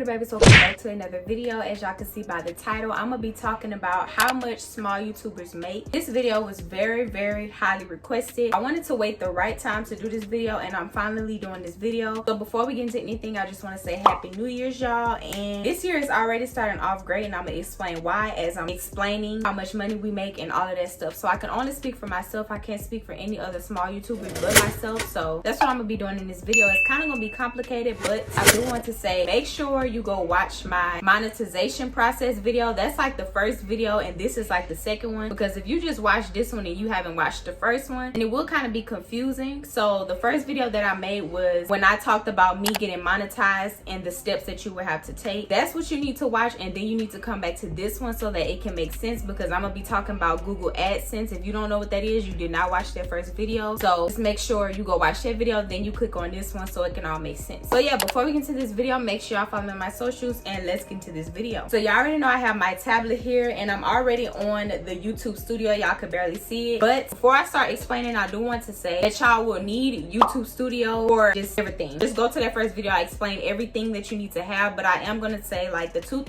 babies, welcome back to another video. As y'all can see by the title, I'm gonna be talking about how much small YouTubers make. This video was very highly requested. I wanted to wait the right time to do this video, and I'm finally doing this video. So before we get into anything, I just want to say Happy New Year's, y'all. And this year is already starting off great, and I'm gonna explain why as I'm explaining how much money we make and all of that stuff. So I can only speak for myself. I can't speak for any other small YouTubers but myself. So that's what I'm gonna be doing in this video. It's kind of gonna be complicated, but I do want to say make sure you go watch my monetization process video. That's like the first video, and this is like the second one, because if you just watch this one and you haven't watched the first one, and it will kind of be confusing. So the first video that I made was when I talked about me getting monetized and the steps that you would have to take. That's what you need to watch, and then you need to come back to this one so that it can make sense, because I'm gonna be talking about Google AdSense. If you don't know what that is, you did not watch that first video. So just make sure you go watch that video, then you click on this one so it can all make sense. So yeah, before we get into this video, make sure y'all follow me on my socials, and let's get into this video. So y'all already know I have my tablet here, and I'm already on the YouTube Studio. Y'all could barely see it, but before I start explaining, I do want to say that y'all will need YouTube Studio for just everything. Just go to that first video. I explained everything that you need to have, but I am gonna say like the two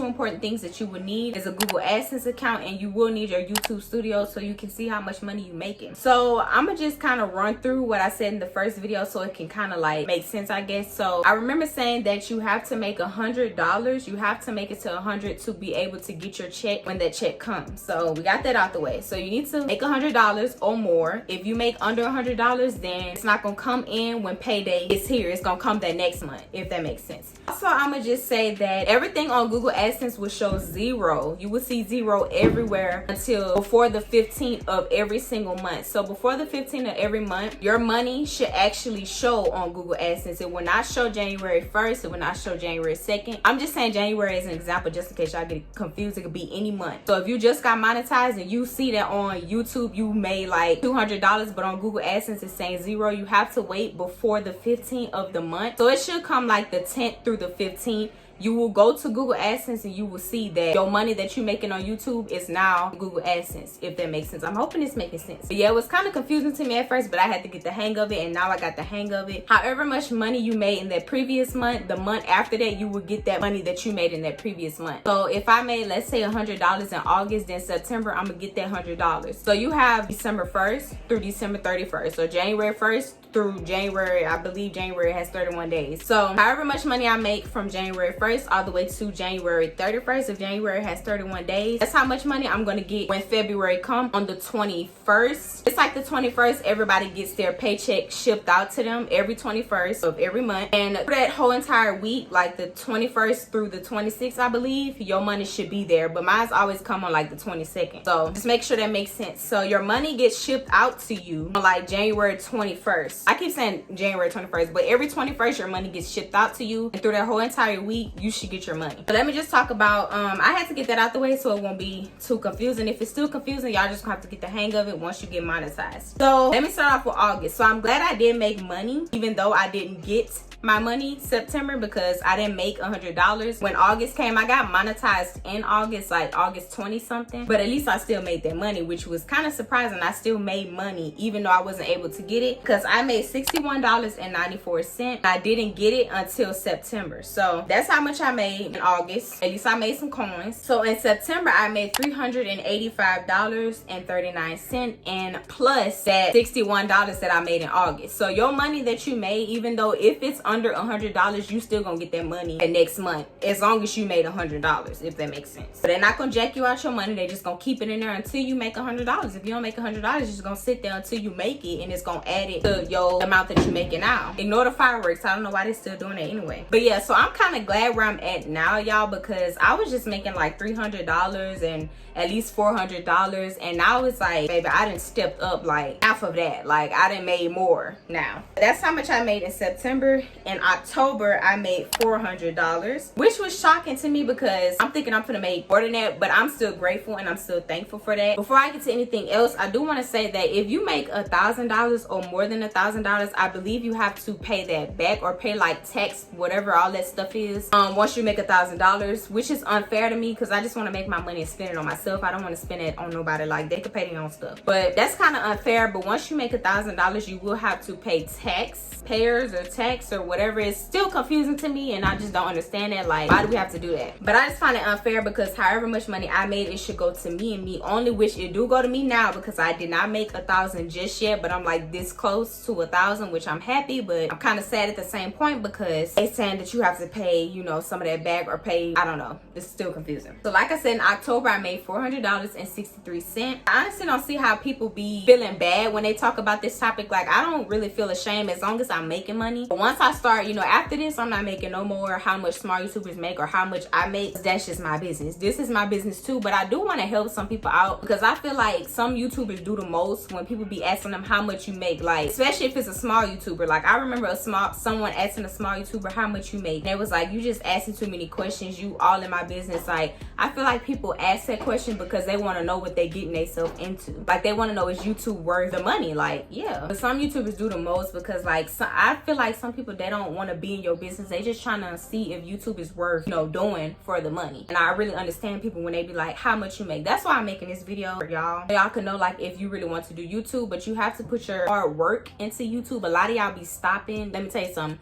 important things that you would need is a Google AdSense account, and you will need your YouTube Studio so you can see how much money you're making. So I'm gonna just kind of run through what I said in the first video so it can kind of like make sense, I guess. So I remember saying that you have to make $100. You have to make it to 100 to be able to get your check when that check comes. So we got that out the way. So you need to make $100 or more. If you make under $100, then it's not gonna come in when payday is here. It's gonna come that next month, if that makes sense. Also, I'm gonna just say that everything on Google AdSense will show 0. You will see 0 everywhere until before the 15th of every single month. So before the 15th of every month, your money should actually show on Google AdSense. It will not show January 1st. It will not show January 2nd. I'm just saying January as an example, just in case y'all get confused. It could be any month. So if you just got monetized and you see that on YouTube you made like $200, but on Google AdSense it's saying 0, you have to wait before the 15th of the month. So it should come like the 10th through the 15th. You will go to Google AdSense and you will see that your money that you're making on YouTube is now Google AdSense, if that makes sense. I'm hoping it's making sense. But yeah, it was kind of confusing to me at first, but I had to get the hang of it, and now I got the hang of it. However much money you made in that previous month, the month after that, you will get that money that you made in that previous month. So if I made, let's say $100 in August, then September, I'm gonna get that $100. So you have December 1st through December 31st. So January 1st through January, I believe January has 31 days. So however much money I make from January 1st all the way to January 31st, if January has 31 days, that's how much money I'm gonna get when February come on the 21st. It's like the 21st, everybody gets their paycheck shipped out to them every 21st of every month, and for that whole entire week, like the 21st through the 26th, I believe, your money should be there, but mine's always come on like the 22nd. So just make sure that makes sense. So your money gets shipped out to you on like January 21st. I keep saying January 21st, but every 21st your money gets shipped out to you, and through that whole entire week you should get your money. But let me just talk about I had to get that out the way so it won't be too confusing. If it's still confusing, y'all just gonna have to get the hang of it once you get monetized. So let me start off with August. So I'm glad I did make money, even though I didn't get my money September, because I didn't make $100. When August came, I got monetized in August, like August 20 something, but at least I still made that money, which was kind of surprising. I still made money even though I wasn't able to get it, because I made $61.94. I didn't get it until September. So that's how much I made in August. At least I made some coins. So in September I made $385.39, and plus that $61 that I made in August. So your money that you made, even though if it's under $100, you still gonna get that money the next month, as long as you made $100, if that makes sense. But they're not gonna jack you out your money. They're just gonna keep it in there until you make $100. If you don't make $100, it's just gonna sit there until you make it, and it's gonna add it to your amount that you're making now. Ignore the fireworks. I don't know why they're still doing it anyway. But yeah, so I'm kind of glad where I'm at now, y'all, because I was just making like $300 and at least $400, and now it's like, baby, I done stepped up like half of that. Like I done made more now. That's how much I made in September. In October I made $400, which was shocking to me because I'm thinking I'm gonna make more than that, but I'm still grateful and I'm still thankful for that. Before I get to anything else, I do want to say that if you make $1,000 or more than $1,000, I believe you have to pay that back, or pay like tax, whatever all that stuff is, once you make $1,000, which is unfair to me because I just want to make my money and spend it on myself. I don't want to spend it on nobody. Like they could pay their own stuff, but that's kind of unfair. But once you make $1,000, you will have to pay taxpayers or tax or whatever whatever is still confusing to me, and I just don't understand that. Like, why do we have to do that? But I just find it unfair because however much money I made, it should go to me and me only, which it do go to me now because I did not make 1,000 just yet, but I'm like this close to 1,000, which I'm happy, but I'm kind of sad at the same point because they saying that you have to pay, you know, some of that back or pay, I don't know. It's still confusing. So like I said, in October I made $400.63. I honestly don't see how people be feeling bad when they talk about this topic. Like, I don't really feel ashamed as long as I'm making money. But once I start, you know, after this, I'm not making no more how much small YouTubers make or how much I make. That's just my business. This is my business too, but I do want to help some people out because I feel like some YouTubers do the most when people be asking them how much you make, like especially if it's a small YouTuber. Like, I remember someone asking a small YouTuber how much you make, and it was like, you just asking too many questions, you all in my business. Like, I feel like people ask that question because they want to know what they getting themselves into. Like, they want to know, is YouTube worth the money? Like, yeah. But some YouTubers do the most because like I feel like some people, they don't want to be in your business. They just trying to see if YouTube is worth, you know, doing for the money. And I really understand people when they be like, how much you make. That's why I'm making this video for y'all. Y'all can know like if you really want to do YouTube, but you have to put your hard work into YouTube. A lot of y'all be stopping. Let me tell you something.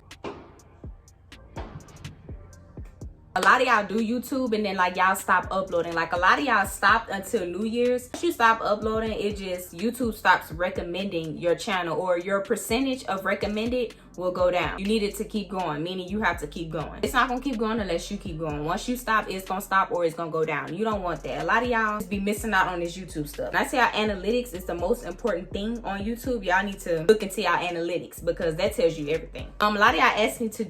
A lot of y'all do YouTube and then like y'all stop uploading. Like, a lot of y'all stopped until New Year's. Once you stop uploading, it just, YouTube stops recommending your channel, or your percentage of recommended will go down. You need it to keep going, meaning you have to keep going. It's not gonna keep going unless you keep going. Once you stop, it's gonna stop or it's gonna go down. You don't want that. A lot of y'all just be missing out on this YouTube stuff. And I say our analytics is the most important thing on YouTube. Y'all need to look into y'all analytics because that tells you everything. A lot of y'all asked me to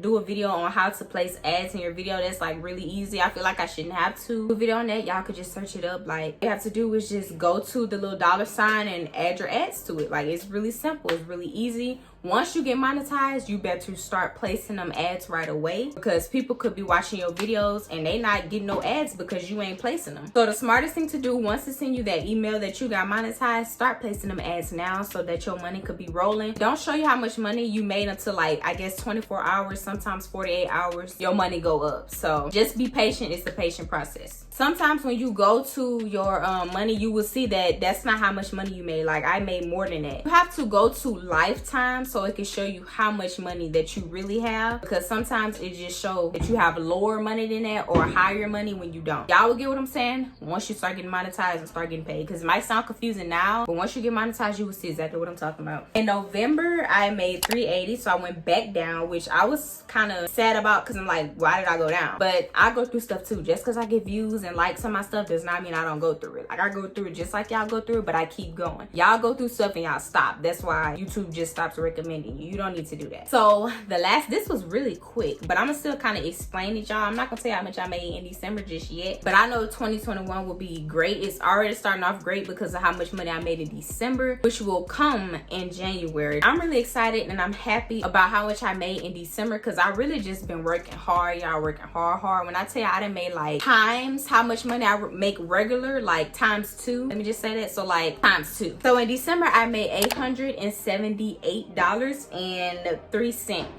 do a video on how to place ads in your video. That's like really easy. I feel like I shouldn't have to do a video on that. Y'all could just search it up. Like, all you have to do is just go to the little $sign and add your ads to it. Like, it's really simple. It's really easy. Once you get monetized, you better start placing them ads right away because people could be watching your videos and they not getting no ads because you ain't placing them. So the smartest thing to do, once it send you that email that you got monetized, start placing them ads now so that your money could be rolling. Don't show you how much money you made until like, I guess 24 hours, sometimes 48 hours, your money go up. So just be patient. It's the patient process. Sometimes when you go to your money, you will see that that's not how much money you made. Like, I made more than that. You have to go to lifetime so it can show you how much money that you really have, because sometimes it just shows that you have lower money than that or higher money when you don't. Y'all will get what I'm saying once you start getting monetized and start getting paid, because it might sound confusing now, but once you get monetized, you will see exactly what I'm talking about. In November, I made $380, so I went back down, which I was kind of sad about because I'm like, why did I go down? But I go through stuff too. Just because I get views and likes on my stuff does not mean I don't go through it. Like, I go through it just like y'all go through it, but I keep going. Y'all go through stuff and y'all stop. That's why YouTube just stops recommending you. You don't need to do that. So this was really quick, but I'm gonna still kind of explain it, y'all. I'm not gonna tell you how much I made in December just yet, but I know 2021 will be great. It's already starting off great because of how much money I made in December, which will come in January. I'm really excited and I'm happy about how much I made in December because I really just been working hard. Y'all working hard. When I tell you I done made like times how much money I make regular, like ×2. Let me just say that. So like ×2. So in December I made $878.03.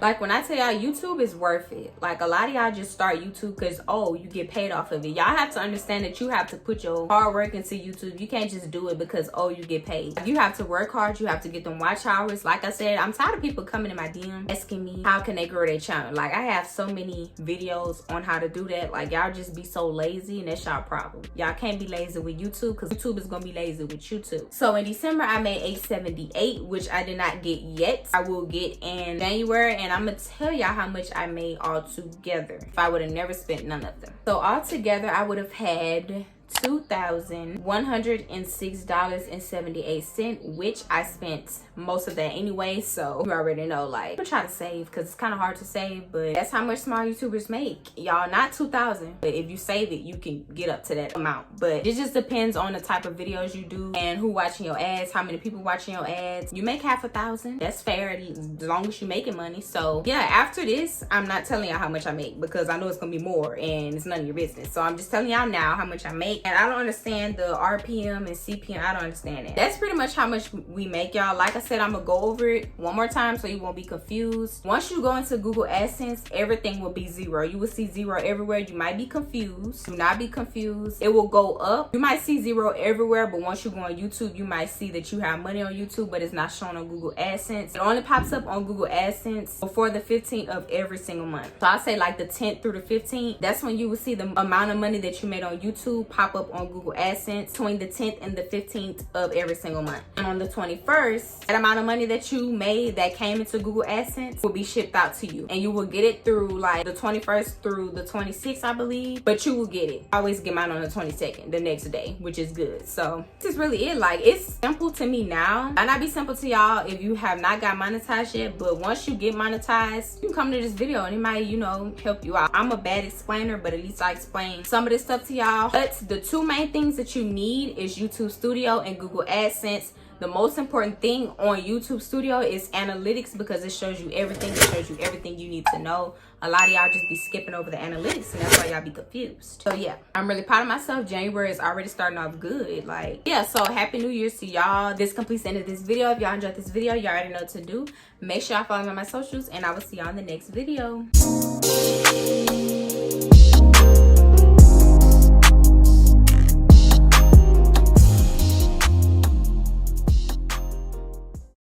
Like, when I tell y'all YouTube is worth it. Like, a lot of y'all just start YouTube because, oh, you get paid off of it. Y'all have to understand that you have to put your hard work into YouTube. You can't just do it because, oh, you get paid. You have to work hard. You have to get them watch hours. Like I said, I'm tired of people coming in my DM asking me how can they grow their channel. Like, I have so many videos on how to do that. Like, y'all just be so lazy, and that's y'all problem. Y'all can't be lazy with YouTube because YouTube is gonna be lazy with you too. So in December I made $878, which I did not get yet. I will get in January, and I'm gonna tell y'all how much I made all together if I would have never spent none of them. So all together I would have had $2,106.78, which I spent most of that anyway, so you already know, like, I'm trying to save because it's kind of hard to save, but that's how much small YouTubers make, y'all. Not 2,000, but if you save it, you can get up to that amount. But it just depends on the type of videos you do and who watching your ads, how many people watching your ads. You make half $1,000, that's fair as long as you making money. So yeah, after this, I'm not telling y'all how much I make because I know it's gonna be more and it's none of your business. So I'm just telling y'all now how much I make. make. And I don't understand the RPM and CPM. I don't understand it. That's pretty much how much we make, y'all. Like I said, I'm gonna go over it one more time so you won't be confused. Once you go into Google AdSense, everything will be 0. You will see 0 everywhere. You might be confused. Do not be confused. It will go up. You might see 0 everywhere, but once you go on YouTube, you might see that you have money on YouTube, but it's not shown on Google AdSense. It only pops up on Google AdSense before the 15th of every single month. So I'll say like the 10th through the 15th. That's when you will see the amount of money that you made on YouTube pop up on Google AdSense between the 10th and the 15th of every single month. And on the 21st, that amount of money that you made that came into Google AdSense will be shipped out to you. And you will get it through like the 21st through the 26th, I believe. But you will get it. I always get mine on the 22nd, the next day, which is good. So this is really it. Like, it's simple to me now. Might not be simple to y'all if you have not got monetized yet, but once you get monetized, you can come to this video and it might, you know, help you out. I'm a bad explainer, but at least I explain some of this stuff to y'all. But the two main things that you need is YouTube Studio and Google AdSense. The most important thing on YouTube Studio is analytics, because it shows you everything. It shows you everything you need to know. A lot of y'all just be skipping over the analytics, and that's why y'all be confused. So yeah, I'm really proud of myself. January is already starting off good. Like, yeah, so happy New Year's to y'all. This completes the end of this video. If y'all enjoyed this video, y'all already know what to do. Make sure y'all follow me on my socials, and I will see y'all in the next video.